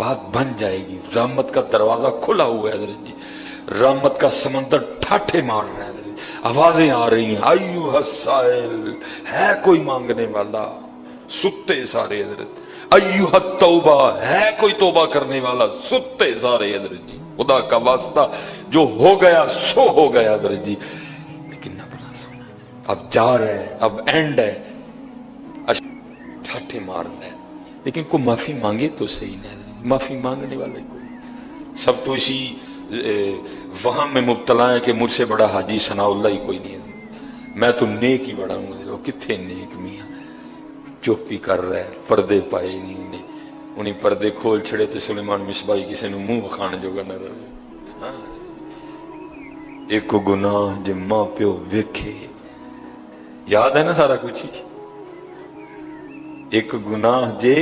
बात बन जाएगी। रहमत का दरवाजा खुला हुआ है हजरत जी, रहमत का समंदर ठाठे मार रहा है हजरत जी, आवाजें आ रही हैं, अय्युह अस्साइल, है कोई मांगने वाला, सुत्ते सारे हजरत, अय्युह तौबा, है कोई तौबा करने वाला, सुत्ते सारे हजरत जी। खुदा का वास्ता, जो हो गया सो हो गया हजरत जी, लेकिन ना बना सोना, अब जा रहे हैं, अब एंड है, ठाठे मार रहे हैं, लेकिन कोई माफी मांगे तो सही नहीं, माफी मांगने वाले कोई, सब तो इसी वहां में मुब्तला है कि मुझसे बड़ा हाजी सनाउल्लाह ही कोई नहीं है, मैं तो नेक ही बड़ा हूं। कितने नेक मियां, चुप ही कर रहा है, पर्दे पाए नहीं उन्हें, उन्हें पर्दे खोल छड़े तो सुलेमान मिसबाई किसी ने मुंह खाने जोगा न रहे। हाँ। एक गुनाह जे मां प्यो वेखे, याद है ना सारा कुछ ही, एक गुनाह जे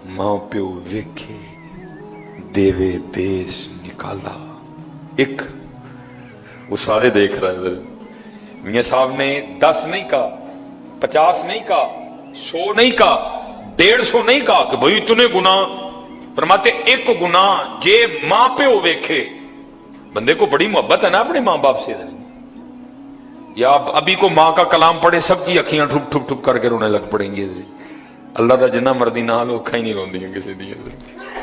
मां प्यो वेखे, देवे देश निकाला। एक वो सारे देख रहे हैं, मियां साहब ने 10 नहीं कहा, 50 नहीं कहा, 100 नहीं कहा, 150 नहीं कहा कि भाई तूने गुनाह, फरमाते एक गुनाह जे मां प्यो वेखे। बंदे को बड़ी मोहब्बत है ना अपने मां बाप से, या अभी को मां का कलाम पढ़े सबकी अखियां ठुप ठुप ठुप करके रोने लग पड़ेंगे। अल्लाह का जिन्ना मर्दी ना लो, अखा ही नहीं रोंदी किसी दी।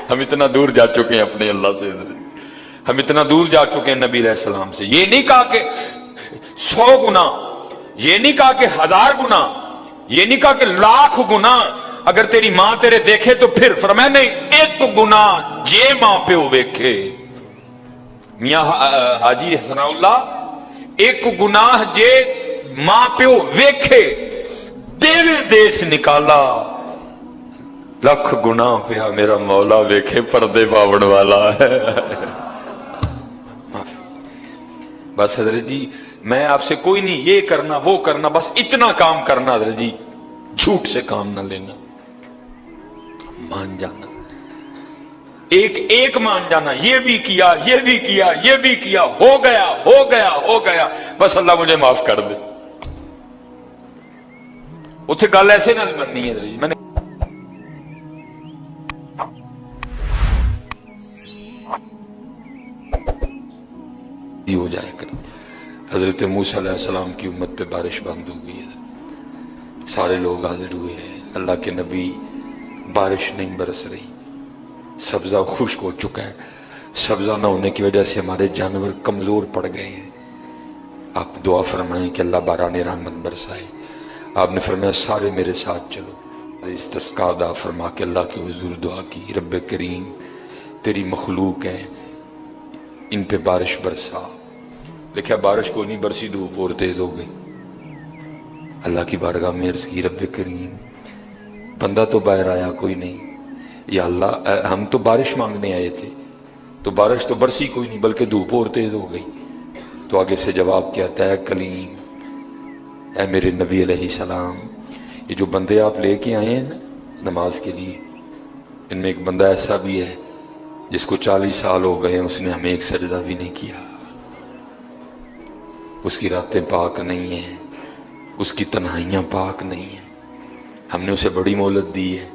हम इतना दूर जा चुके हैं अपने अल्लाह से, हम इतना दूर जा चुके हैं नबी अलैहि सलाम से। ये नहीं कहा कि 100 गुना, ये नहीं कहा कि 1000 गुना, ये नहीं कहा कि 1,00,000 गुना अगर तेरी मां तेरे देखे तो फिर फरमाया नहीं, एक गुना जे मां प्यो वेखे। मियां हाजी सनाउल्लाह, एक गुनाह जे मां प्यो वेखे, देवे देश निकाला। लख गुनाह पिया मेरा मौला वेखे, पर्दे पावण वाला है। बस हजरत जी, मैं आपसे कोई नहीं ये करना वो करना, बस इतना काम करना हजरत जी, झूठ से काम ना लेना, मान जाना, एक एक मान जाना, ये भी किया ये भी किया ये भी किया, हो गया हो गया हो गया, बस अल्लाह मुझे माफ कर दे। उसे गल ऐसे ना बननी है हजरत जी। मैंने हो जाए कर, हजरत मूसा अलैहिस्सलाम की उम्मत पे बारिश बंद हो गई है, सारे लोग हाजिर हुए हैं, अल्लाह के नबी, बारिश नहीं बरस रही, सब्जा खुश्क हो चुका है, सब्जा ना होने की वजह से हमारे जानवर कमजोर पड़ गए हैं। आप दुआ फरमाएं कि अल्लाह बाराने रहमत बरसाए। आपने फरमाया सारे मेरे साथ चलो, इस्तिस्का अदा फरमा के अल्लाह के हुजूर दुआ की, रब्बे करीम तेरी मखलूक है, इन पे बारिश बरसा। देखा बारिश कोई नहीं बरसी, धूप और तेज हो गई। अल्लाह की बारगाह में अर्ज की, रब्बे करीम बंदा तो बाहर आया कोई नहीं, या अल्लाह हम तो बारिश मांगने आए थे, तो बारिश तो बरसी कोई नहीं बल्कि धूप और तेज हो गई। तो आगे से जवाब क्या आता है, कलीम ऐ मेरे नबी अलैहि सलाम, ये जो बंदे आप लेके आए हैं ना नमाज के लिए, इनमें एक बंदा ऐसा भी है जिसको 40 साल हो गए, उसने हमें एक सजदा भी नहीं किया, उसकी रातें पाक नहीं है, उसकी तन्हाइयां पाक नहीं है, हमने उसे बड़ी मोहलत दी है,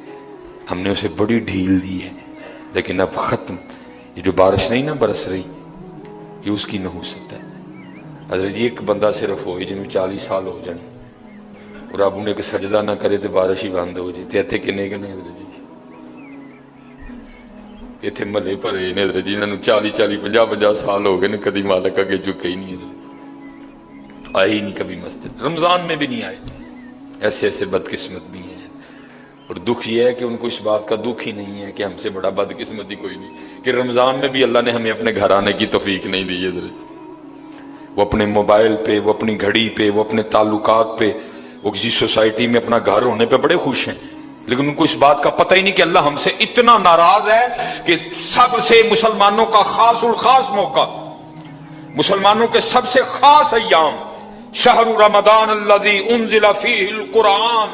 हमने उसे बड़ी ढील दी है, लेकिन अब खत्म। ये जो बारिश नहीं ना बरस रही, ये उसकी नहुसत है। हजरत जी एक बंदा सिर्फ हो जिन्होंने 40 साल हो जाए और अब उन्हें एक सजदा ना करे तो बारिश ही बंद हो जाए। इतने किन्ने किन्ने हजरत जी इतने महले भरे ने हजरत जी, इन्होंने 40-50 साल हो गए ने, कभी मालक अगे झुके ही नहीं, आए ही नहीं कभी मस्जिद, रमजान में भी नहीं आए। ऐसे ऐसे बदकिस्मत भी हैं, और दुख यह है कि उनको इस बात का दुख ही नहीं है कि हमसे बड़ा बदकिस्मती कोई नहीं, कि रमजान में भी अल्लाह ने हमें अपने घर आने की तौफीक नहीं दी है। वो अपने मोबाइल पे, वो अपनी घड़ी पे, वो अपने ताल्लुकात पे, वो किसी सोसाइटी में अपना घर होने पे बड़े खुश हैं, लेकिन उनको इस बात का पता ही नहीं कि अल्लाह हमसे इतना नाराज है कि सबसे मुसलमानों का खास उल खास मौका, मुसलमानों के सबसे खास अय्याम, शहरु रमदान अल्लज़ी उन्ज़िला फ़ीहिल कुरान,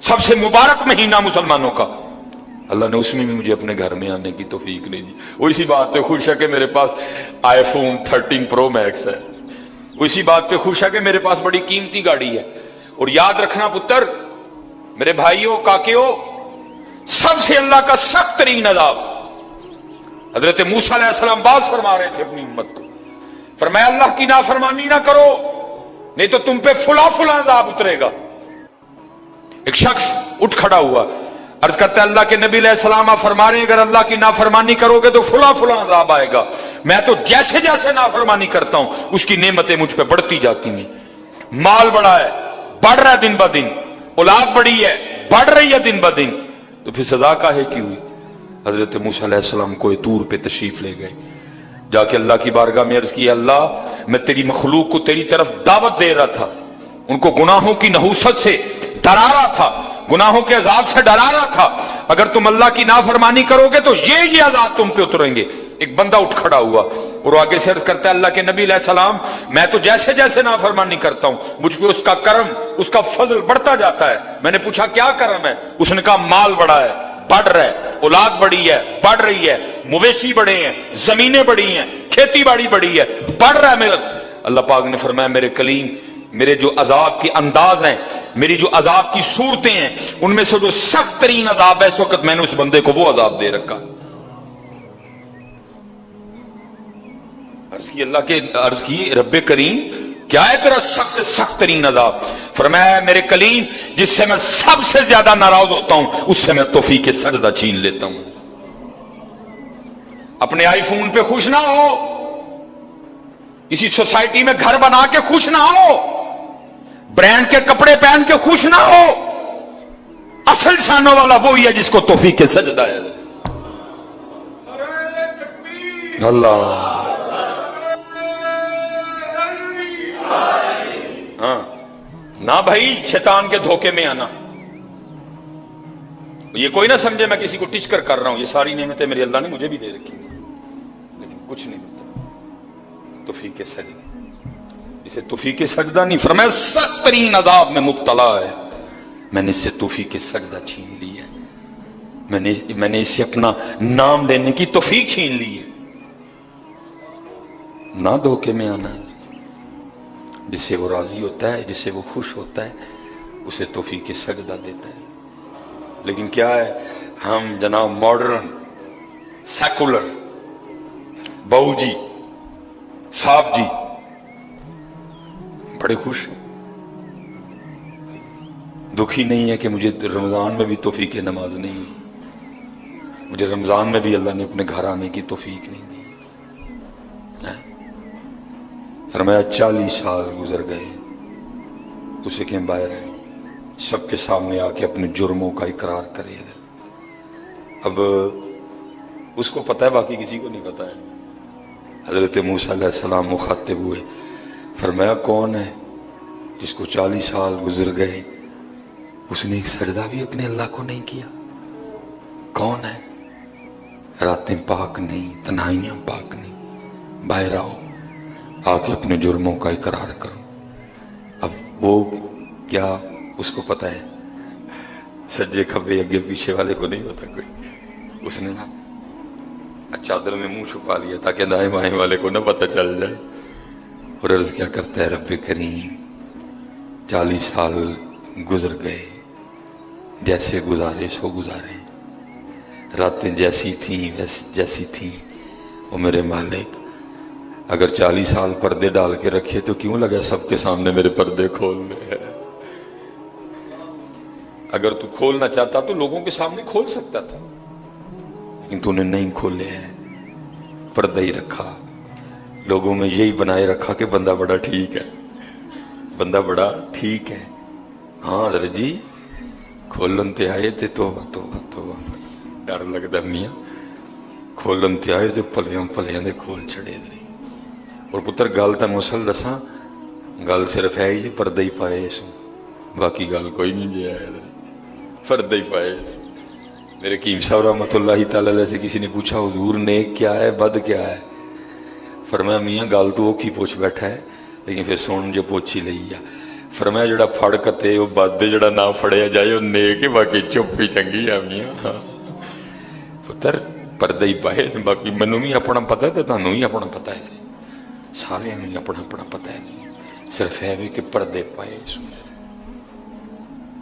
सबसे मुबारक महीना मुसलमानों का, अल्लाह ने उसमें भी मुझे अपने घर में आने की तौफीक नहीं दी। वो इसी बात पे खुश है कि मेरे पास आईफोन 13 प्रो मैक्स है, वो इसी बात पे खुश है कि मेरे पास बड़ी कीमती गाड़ी है। और याद रखना पुत्र, मेरे भाइयों काकियों, सबसे सबसे अल्लाह का सख्त तरीन अजाब। हजरत मूसा अलैहिस्सलाम बात फरमा रहे थे अपनी उम्मत को, फरमाया अल्लाह की नाफरमानी ना करो नहीं तो तुम पे फुला फुला अजाब उतरेगा। एक शख्स उठ खड़ा हुआ, अर्ज करता है अल्लाह के नबी अलैहिस्सलाम आप फरमा रहे हैं अगर अल्लाह की नाफरमानी करोगे तो फुला फुला अजाब आएगा। मैं तो जैसे जैसे नाफरमानी करता हूं उसकी नेमतें मुझ पे बढ़ती जाती हैं। माल बड़ा है, बढ़ रहा है दिन ब दिन, औलाद बड़ी है, बढ़ रही है दिन ब दिन, तो फिर सजा काहे की हुई। हजरत मूसा अलैहिस्सलाम कोई तूर पे तशरीफ ले गए, जाके अल्लाह की बारगाह में अर्ज किया अल्लाह मैं तेरी मखलूक को तेरी तरफ दावत दे रहा था, उनको गुनाहों की नहूसत से डरा रहा था, गुनाहों के अजाब से डरा रहा था, अगर तुम अल्लाह की नाफरमानी करोगे तो ये अजाब तुम पे उतरेंगे। एक बंदा उठ खड़ा हुआ और आगे से अर्ज करता है अल्लाह के नबी अलैहिस्सलाम मैं तो जैसे जैसे नाफरमानी करता हूं मुझ पे उसका करम उसका फजल बढ़ता जाता है। मैंने पूछा क्या करम है, उसने कहा माल बड़ा है, बढ़ रहा है, औलाद बड़ी है, बढ़ रही है, मवेशी बड़े हैं, जमीनें बड़ी हैं, खेती बाड़ी बड़ी है, बढ़ रहा है मेरा। अल्लाह पाक ने फरमाया मेरे कलीम मेरे जो अजाब के अंदाज हैं, मेरी जो अजाब की सूरतें हैं, उनमें से जो सख्त तरीन अजाब है इस वक्त मैंने उस बंदे को वो अजाब दे रखा। अर्ज की रब्बे करीम क्या है तेरा सख्त से सख्त तरीन अजाब। फरमाया मेरे कलीम जिससे मैं सबसे ज्यादा नाराज होता हूं उससे मैं तौफीक सजदा छीन लेता हूं। अपने आईफोन पे खुश ना हो, किसी सोसाइटी में घर बना के खुश ना हो, ब्रांड के कपड़े पहन के खुश ना हो, असल शानों वाला वही है जिसको तौफीक सजदा है। अल्लाह हाँ ना भाई शैतान के धोखे में आना। ये कोई ना समझे मैं किसी को टिच कर रहा हूं, ये सारी नेमतें मेरे अल्लाह ने मुझे भी दे रखी हैं, लेकिन कुछ नहीं होता तौफीक सजदा। इसे तौफीक सजदा नहीं फरमाया सख्त तरीन अजाब में मुब्तला है, मैंने इससे तौफीक सजदा छीन ली है, मैंने इससे अपना नाम लेने की तौफीक छीन ली है। ना धोखे में आना है, जिससे वो राजी होता है, जिससे वो खुश होता है उसे तौफीक सजदा देता है। लेकिन क्या है हम जनाब मॉडर्न सेकुलर बहू जी साहब जी बड़े खुश हैं, दुखी नहीं है कि मुझे रमजान में भी तौफीक नमाज नहीं हुई, मुझे रमजान में भी अल्लाह ने अपने घर आने की तौफीक नहीं दी। फरमाया 40 साल गुजर गए, उसे के बाहर है सबके सामने आके अपने जुर्मों का इकरार करे। अब उसको पता है, बाकी किसी को नहीं पता है। हजरत मूसा अलैहिस्सलाम मुखातिब हुए, फरमाया कौन है जिसको 40 साल गुजर गए उसने एक सजदा भी अपने अल्लाह को नहीं किया? कौन है? रातें पाक नहीं, तन्हाइयां पाक नहीं, बाहर आओ आके अपने जुर्मों का इकरार करो। अब वो क्या उसको पता है? सज्जे खब्बे अगे पीछे वाले को नहीं पता कोई। उसने ना चादर में मुंह छुपा लिया ताकि दाएं बाएं वाले को ना पता चल जाए। और अर्ज क्या करता है रब्बे करीम 40 साल गुजर गए, जैसे गुजारे सो गुजारे, रातें जैसी थी जैसी थी। वो मेरे मालिक अगर 40 साल पर्दे डाल के रखे तो क्यों लगा सबके सामने मेरे पर्दे खोलने हैं? अगर तू खोलना चाहता तो लोगों के सामने खोल सकता था, लेकिन तूने नहीं खोले हैं, पर्दा ही रखा। लोगों में यही बनाए रखा कि बंदा बड़ा ठीक है, बंदा बड़ा ठीक है। हाँ हजरत जी खोलन ते आए थे तो डर लगता मियाँ, खोलन ते आए तो भलियां दे खोल छड़े। और पुत्र गल तेन असल दसा, गल सिर्फ है ही पर्दा ही पाए इसो, बाकी गल कोई नहीं जी है, पर्दा ही पाए। मेरे कीम साहब रहमतुल्लाह तआला से किसी ने पूछा हुजूर नेक क्या है बद क्या है? फरमाया मियाँ गल तो औखी पूछ बैठा है, लेकिन फिर सुन जो पूछ ही लई आ। फरमाया जड़ा फड़ कते वो बद, जड़ा ना फड़िया जाए वो नेक है, बाकी चुप ही चंगी है मियाँ। हाँ पुत्र पर्दा ही पाए, बाकी मैनू भी अपना पता है तो तुहानू भी अपना पता है, सारे अपना अपना पता है। सिर्फ है भी कि पर्दे पाए।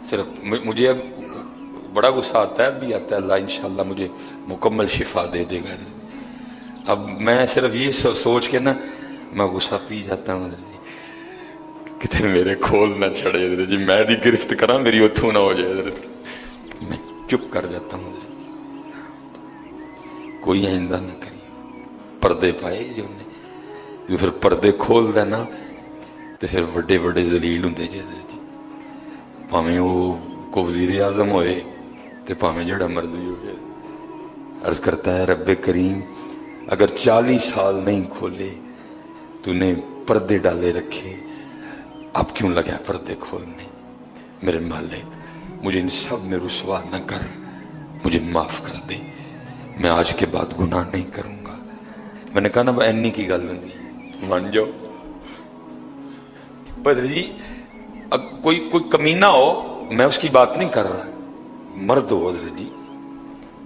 सिर्फ मुझे अब بڑا غصہ آتا ہے، اب بھی آتا ہے، اللہ انشاءاللہ مجھے مکمل شفا دے دے گا۔ اب میں صرف یہ سوچ کے نا میں غصہ پی جاتا ہوں حضرت جی، کتنے میرے کھول نہ چھڑے حضرت جی، میں دی گرفت کرا میری اتھو نہ ہو جائے حضرت، میں چپ کر جاتا ہوں حضرت۔ کوئی آئندہ نہ کری، پردے پائے جو نے جو پھر پردے کھول دینا تو پھر بڑے بڑے ذلیل ہوں دے جی حضرت جی، پاویں وہ کو وزیر اعظم ہوئے تو پاویں جڑا مرضی ہو جائے۔ عرض کرتا ہے رب کریم اگر 40 سال نہیں کھولے تو نے پردے ڈالے رکھے، اب کیوں لگا پردے کھولنے؟ میرے مالک مجھے ان سب میں رسوا نہ کر، مجھے معاف کر دے، میں آج کے بعد گناہ نہیں کروں گا۔ میں نے کہا نا اینی کی گل نہیں، مان جاؤ بدر جی، کوئی کمینہ ہو میں اس کی بات نہیں کر رہا، مرد ہو حضرت جی،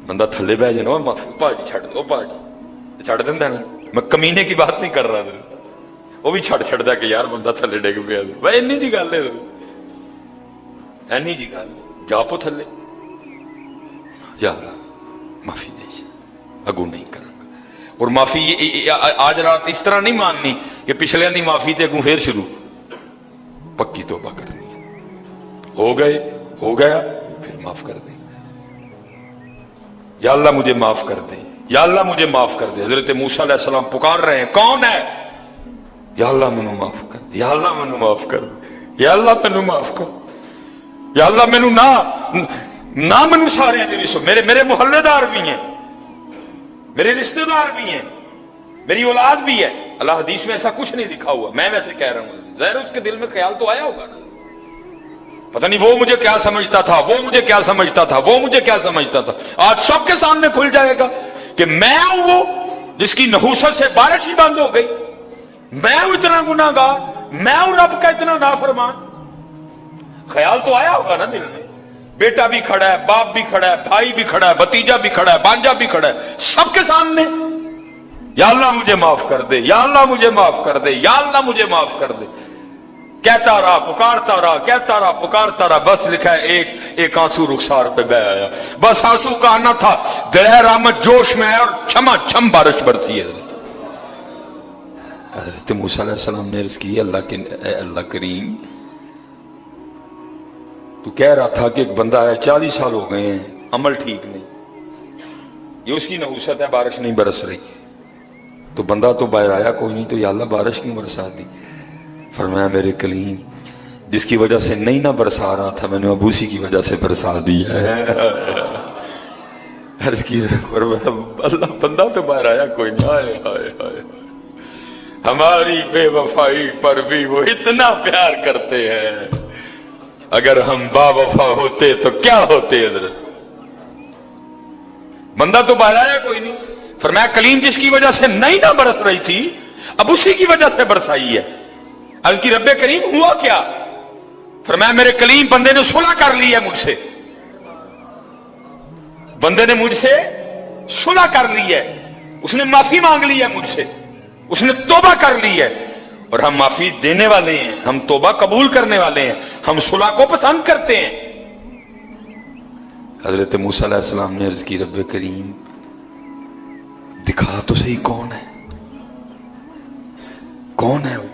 بندہ تھلے بہ جانا معافی پاجی چھڑ دو، پاجی چھڑ دینا نا، میں کمینے کی بات نہیں کر رہا حضرت، وہ بھی چھڑ دا کہ یار بندہ تھلے ڈگ پیا، بھائی اینی دی گل ہے حضرت، اینی جی گل جا پو تھلے، یا اللہ معافی دے، اگو نہیں کروں گا۔ اور معافی آج رات اس طرح نہیں ماننی کہ پچھلے دی معافی تے اگوں پھر شروع، پکی توبہ کرنی ہے، ہو گئے ہو گیا پھر معاف کر دیں، یا اللہ مجھے معاف کر دے، یا اللہ مجھے معاف کر دے۔ حضرت موسیٰ علیہ السلام پکار رہے ہیں، کون ہے؟ یا اللہ مینوں معاف کر دے، یا اللہ مینوں معاف کر دے، یا اللہ مینوں معاف کر دے، یا اللہ مینوں نہ مینوں سارے میرے محلے دار بھی ہیں، میرے رشتہ دار بھی ہیں، میری اولاد بھی ہے۔ اللہ حدیث میں ایسا کچھ نہیں لکھا ہوا، میں ویسے کہہ رہا ہوں، ظاہر اس کے دل میں خیال تو آیا ہوگا نا، پتہ نہیں وہ مجھے کیا سمجھتا تھا، وہ مجھے کیا سمجھتا تھا، وہ مجھے کیا سمجھتا تھا۔ آج سب کے سامنے کھل جائے گا کہ میں ہوں وہ جس کی نحوست سے بارش ہی بند ہو گئی، میں ہوں اتنا گناہ گار، میں ہوں رب کا اتنا نافرمان۔ خیال تو آیا ہوگا نا دل میں، بیٹا بھی کھڑا ہے، باپ بھی کھڑا ہے، بھائی بھی کھڑا ہے، بھتیجا بھی کھڑا ہے، بانجا بھی کھڑا ہے، سب کے سامنے یا اللہ مجھے معاف کر دے، یا اللہ مجھے معاف کر دے، یا اللہ مجھے معاف کر دے، کہتا رہا پکارتا رہا، کہتا رہا پکارتا رہا، بس لکھا ہے ایک آنسو رخسار پہ بہ آیا، بس آنسو کا آنا تھا، دلہر آمد جوش میں ہے اور چھما چھم بارش برسی ہے۔ حضرت موسیٰ علیہ السلام نے عرض کی، اللہ کریم تو کہہ رہا تھا کہ ایک بندہ ہے 40 سال ہو گئے ہیں، عمل ٹھیک نہیں، یہ اس کی نحوست ہے، بارش نہیں برس رہی، تو بندہ تو باہر آیا کوئی نہیں، تو یا اللہ بارش کیوں برسا دی؟ فرمایا میرے کلیم جس کی وجہ سے نہیں نہ برسا رہا تھا میں نے اب اسی کی وجہ سے برسا دیا ہے۔ عرض کی اللہ بندہ تو باہر آیا کوئی نہیں، ہائے ہائے ہائے، ہماری بے وفائی پر بھی وہ اتنا پیار کرتے ہیں، اگر ہم با وفا ہوتے تو کیا ہوتے؟ حضرت بندہ تو باہر آیا کوئی نہیں، فرمایا کلیم جس کی وجہ سے نہیں نہ برس رہی تھی اب اسی کی وجہ سے برسائی ہے۔ عرض کی رب کریم ہوا کیا؟ فرمایا میرے کلیم بندے نے صلح کر لی ہے مجھ سے، بندے نے مجھ سے صلح کر لی ہے، اس نے معافی مانگ لی ہے مجھ سے، اس نے توبہ کر لی ہے، اور ہم معافی دینے والے ہیں، ہم توبہ قبول کرنے والے ہیں، ہم صلح کو پسند کرتے ہیں۔ حضرت موسیٰ علیہ السلام نے عرض کی رب کریم دکھا تو صحیح کون ہے، کون ہے وہ؟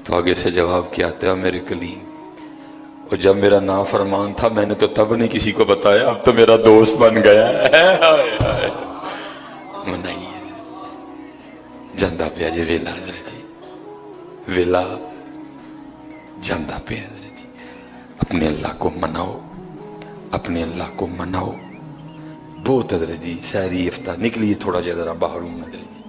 تو آگے سے جواب کیا آتا میرے کلیم، اور جب میرا نافرمان تھا میں نے تو تب نہیں کسی کو بتایا، اب تو میرا دوست بن گیا ہے۔ منائیے جاندہ پیا جی ویلا حضرت جی، ویلا جاندہ پیا حضرت جی، اپنے اللہ کو مناؤ، اپنے اللہ کو مناؤ۔ بہت حضرت جی سحری افطار نکلیے تھوڑا جا ذرا باہر ہوں حضرت جی۔